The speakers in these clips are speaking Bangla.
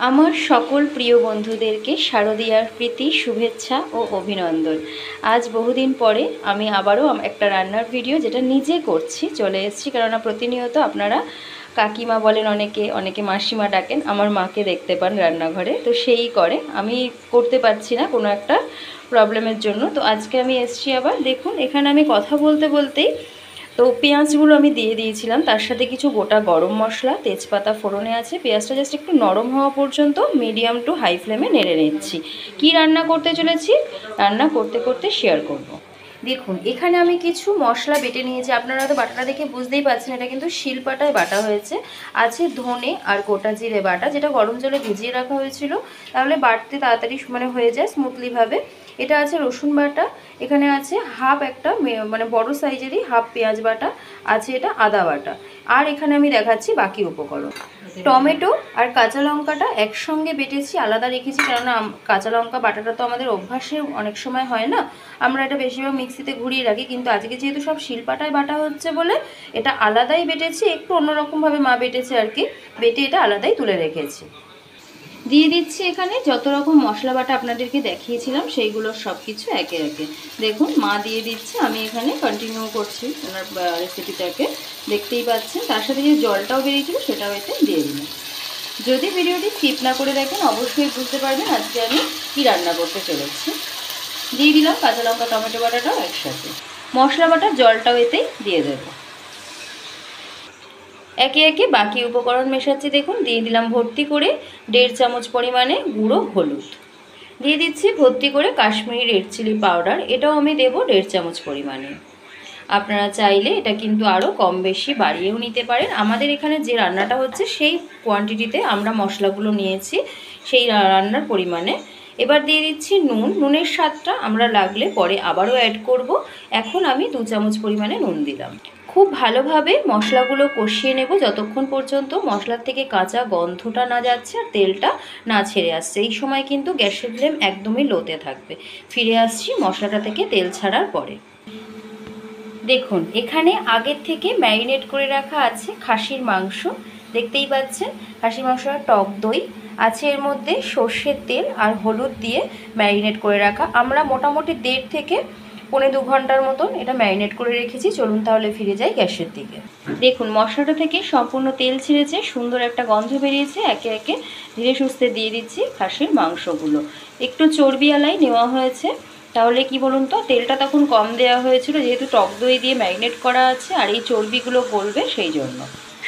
আমার সকল প্রিয় বন্ধুদেরকে শারদীয়ার প্রীতি শুভেচ্ছা ও অভিনন্দন। আজ বহুদিন পরে আমি আবারও একটা রান্নার ভিডিও যেটা নিজে করছি চলে এসেছি, কেননা প্রতিনিয়ত আপনারা কাকিমা বলেন, অনেকে মাসিমা ডাকেন, আমার মাকে দেখতে পান রান্নাঘরে, তো সেই করে, আমি করতে পারছি না কোনো একটা প্রবলেমের জন্য। তো আজকে আমি এসেছি আবার। দেখুন, এখানে আমি কথা বলতে বলতেই তো পেঁয়াজগুলো আমি দিয়ে দিয়েছিলাম, তার সাথে কিছু গোটা গরম মশলা, তেজপাতা ফোড়নে আছে। পেঁয়াজটা জাস্ট একটু নরম হওয়া পর্যন্ত মিডিয়াম টু হাই ফ্লেমে নেড়ে নিচ্ছি। কি রান্না করতে চলেছি, রান্না করতে করতে শেয়ার করব। দেখুন, এখানে আমি কিছু মশলা বেটে নিয়েছি। আপনারা তো বাটাটা দেখে বুঝতেই পারছেন, এটা কিন্তু শিলপাটায় বাটা হয়েছে। আছে ধনে আর গোটা জিরে বাটা, যেটা গরম জলে ভিজিয়ে রাখা হয়েছিল, তাহলে বাটতে তাড়াতাড়ি হয়ে যায় স্মুথলিভাবে। এটা আছে রসুন বাটা, এখানে আছে হাফ একটা বড় সাইজেরই হাফ পেঁয়াজ বাটা, আছে এটা আদা বাটা। আর এখানে আমি দেখাচ্ছি বাকি উপকরণ। টমেটো আর কাঁচা লঙ্কাটা একসঙ্গে বেটেছি, আলাদা রেখেছি, কেননা কাঁচা লঙ্কা বাটাটা তো আমাদের অভ্যাসে অনেক সময় হয় না, আমরা এটা বেশিরভাগ মিক্সিতে ঘুরিয়ে রাখি, কিন্তু আজকে যেহেতু সব শিলপাটায় বাটা হচ্ছে বলে এটা আলাদাই বেটেছি, একটু অন্যরকমভাবে মা বেটেছে আর কি, বেটে এটা আলাদাই তুলে রেখেছি। দিয়ে দিচ্ছি এখানে যত রকম মশলা বাটা আপনাদেরকে দেখিয়েছিলাম সেইগুলো সব কিছু একে একে। দেখুন, মা দিয়ে দিচ্ছে, আমি এখানে কন্টিনিউ করছি ওনার রেসিপিটাকে, দেখতেই পাচ্ছেন। তার সাথে যে জলটাও বেরিয়েছিল সেটাও এতে দিয়ে দিলাম। যদি ভিডিওটি স্কিপ না করে দেখেন অবশ্যই বুঝতে পারবেন আজকে আমি কী রান্না করতে চলেছি। দিয়ে দিলাম কাঁচা লঙ্কা টমেটো বাটাটাও একসাথে, মশলা বাটার জলটাও এতেই দিয়ে দেবো। একে একে বাকি উপকরণ মেশাচ্ছি। দেখুন, দিয়ে দিলাম ভর্তি করে 1.5 চামচ পরিমাণে গুঁড়ো হলুদ, দিয়ে দিচ্ছি ভর্তি করে কাশ্মীরি রেড চিলি পাউডার, এটাও আমি দেবো 1.5 চামচ পরিমাণে। আপনারা চাইলে এটা কিন্তু আরও কম বেশি বাড়িয়েও নিতে পারেন। আমাদের এখানে যে রান্নাটা হচ্ছে সেই কোয়ান্টিটিতে আমরা মশলাগুলো নিয়েছি, সেই রান্নার পরিমাণে। এবার দিয়ে দিচ্ছি নুন, নুনের স্বাদটা আমরা লাগলে পরে আবারও অ্যাড করব। এখন আমি 2 চামচ পরিমাণে নুন দিলাম। খুব ভালোভাবে মশলাগুলো কষিয়ে নেব যতক্ষণ পর্যন্ত মশলার থেকে কাঁচা গন্ধটা না যাচ্ছে আর তেলটা না ছেড়ে আসছে। এই সময় কিন্তু গ্যাসের ফ্লেম একদমই লোতে থাকবে। ফিরে আসছি মশলাটা থেকে তেল ছাড়ার পরে। দেখুন, এখানে আগের থেকে ম্যারিনেট করে রাখা আছে খাসির মাংস, দেখতেই পাচ্ছেন। খাসির মাংসটা টক দই আছে, এর মধ্যে সর্ষের তেল আর হলুদ দিয়ে ম্যারিনেট করে রাখা। আমরা মোটামুটি 1.5 থেকে 1.25 ঘন্টার মতন এটা ম্যারিনেট করে রেখেছি। চলুন তাহলে ফিরে যাই গ্যাসের দিকে। দেখুন, মশলাটা থেকে সম্পূর্ণ তেল ছেড়েছে, সুন্দর একটা গন্ধ বেরিয়েছে। একে একে ধীরে সুস্থে দিয়ে দিচ্ছি খাসির মাংসগুলো। একটু চর্বিওয়ালাই নেওয়া হয়েছে, তাহলে কি বলুন তো, তেলটা তখন কম দেওয়া হয়েছিল, যেহেতু টক দই দিয়ে ম্যারিনেট করা আছে আর এই চর্বিগুলো গলবে সেই জন্য।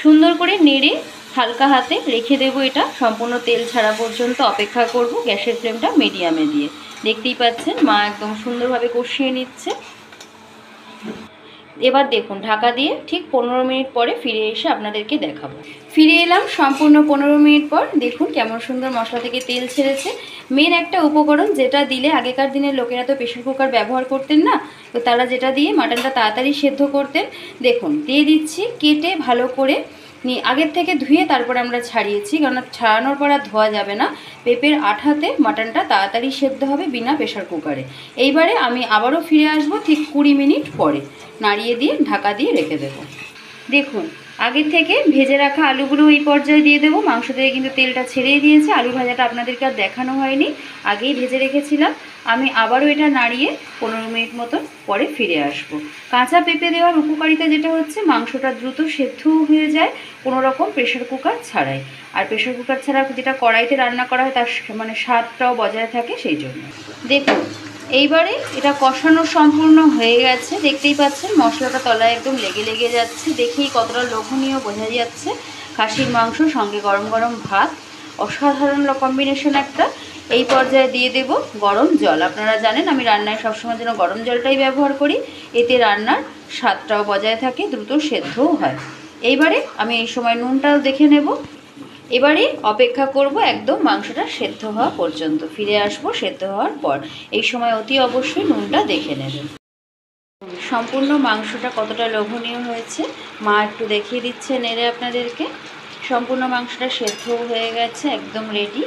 সুন্দর করে নেড়ে হালকা হাতে রেখে দেবো, এটা সম্পূর্ণ তেল ছাড়া পর্যন্ত অপেক্ষা করব গ্যাসের ফ্লেমটা মিডিয়ামে দিয়ে। দেখতেই পাচ্ছেন মা একদম সুন্দরভাবে কষিয়ে নিচ্ছে। এবার দেখুন, ঢাকা দিয়ে ঠিক 15 মিনিট পরে ফিরে এসে আপনাদেরকে দেখাবো। ফিরে এলাম সম্পূর্ণ 15 মিনিট পর। দেখুন কেমন সুন্দর মশলা থেকে তেল ছেড়েছে। মেন একটা উপকরণ যেটা দিলে, আগেকার দিনের লোকেরা তো প্রেশার কুকার ব্যবহার করতেন না, তো তারা যেটা দিয়ে মাটনটা তাড়াতাড়ি সেদ্ধ করতেন। দেখুন, দিয়ে দিচ্ছি কেটে ভালো করে আগের থেকে ধুয়ে তারপরে আমরা ছাড়িয়েছি, কারণ ছাড়ানোর পর আর ধোয়া যাবে না। পেঁপের আঠাতে মাটনটা তাড়াতাড়ি সেদ্ধ হবে বিনা প্রেশার কুকারে। এইবারে আমি আবারও ফিরে আসবো ঠিক 20 মিনিট পরে, নাড়িয়ে দিয়ে ঢাকা দিয়ে রেখে দেবো। দেখুন, আগের থেকে ভেজে রাখা আলুগুলো এই পর্যায়ে দিয়ে দেবো। মাংস থেকে কিন্তু তেলটা ছেড়েই দিয়েছে, আলু ভাজাটা আপনাদেরকে আর দেখানো হয়নি, আগেই ভেজে রেখেছিলাম। আমি আবারও এটা নাড়িয়ে 15 মিনিট মতন পরে ফিরে আসব। কাঁচা পেঁপে দেওয়ার উপকারিতা যেটা হচ্ছে, মাংসটা দ্রুত সেদ্ধও হয়ে যায় কোনো রকম প্রেশার কুকার ছাড়াই। আর প্রেশার কুকার ছাড়া যেটা কড়াইতে রান্না করা হয় তার স্বাদটাও বজায় থাকে সেই জন্য। দেখুন, এইবারে এটা কষানো সম্পূর্ণ হয়ে গেছে। দেখতেই পাচ্ছেন মশলাটা তলায় একদম লেগে লেগে যাচ্ছে, দেখেই কতটা লোভনীয় বোঝা যাচ্ছে। খাসির মাংস সঙ্গে গরম গরম ভাত, অসাধারণ কম্বিনেশন একটা। এই পর্যায়ে দিয়ে দেব গরম জল। আপনারা জানেন আমি রান্নায় সবসময় যেন গরম জলটাই ব্যবহার করি, এতে রান্নার স্বাদটাও বজায় থাকে, দ্রুত সেদ্ধও হয়। এইবারে আমি এই সময় নুনটাও দেখে নেব। এবারে অপেক্ষা করব একদম মাংসটা সেদ্ধ হওয়া পর্যন্ত। ফিরে আসবো সেদ্ধ হওয়ার পর। এই সময় অতি অবশ্যই নুনটা দেখে নেবেন। সম্পূর্ণ মাংসটা কতটা লোভনীয় হয়েছে মা একটু দেখিয়ে দিচ্ছে নেড়ে আপনাদেরকে। সম্পূর্ণ মাংসটা সেদ্ধ হয়ে গেছে, একদম রেডি।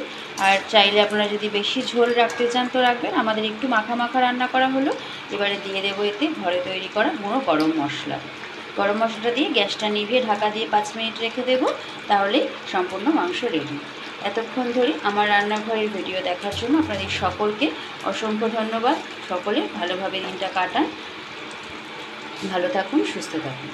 আর চাইলে আপনারা যদি বেশি ঝোল রাখতে চান তো রাখবেন। আমাদের একটু মাখা মাখা রান্না করা হলো। এবারে দিয়ে দেবো এতে ঘরে তৈরি করা গুঁড়ো গরম মশলা। গরম মশলাটা দিয়ে গ্যাসটা নিভিয়ে ঢাকা দিয়ে 5 মিনিট রেখে দেবো, তাহলেই সম্পূর্ণ মাংস রেডি। এতক্ষণ ধরে আমার রান্নাঘরের ভিডিও দেখার জন্য আপনাদের সকলকে অসংখ্য ধন্যবাদ। সকলে ভালোভাবে দিনটা কাটান, ভালো থাকুন, সুস্থ থাকুন।